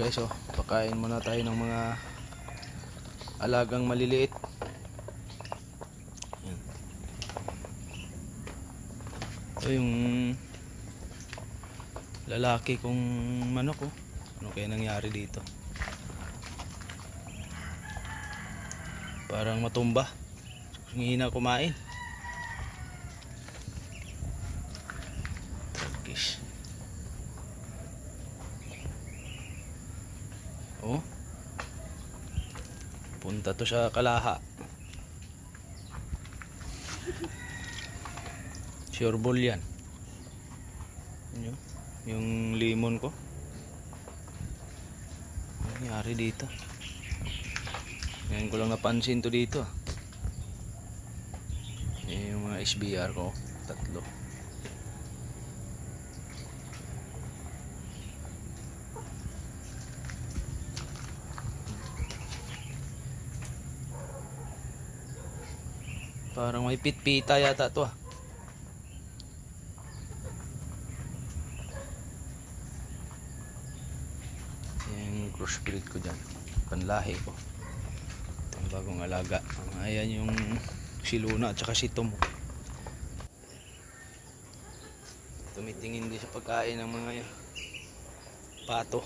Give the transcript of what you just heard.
Guys, oh, pakain muna tayo ng mga alagang maliliit. Yan. Ito yung lalaki kong manok, oh. Ano kaya nangyari dito? Parang matumba. Hihina kumain. Turkish. Oh. Punta to sa Kalaha. Sure ball yan. Yung limon ko. Ano nangyari dito? Ngayon ko lang napansin to dito. Yung mga SBR ko, tatlo. Parang may pitpita yata to, ah. Yung crossbreed ko dyan, panlahi ko. Itong bagong alaga. Ayan yung si Luna at saka si Tom. Tumitingin din sa pagkain ng mga pato.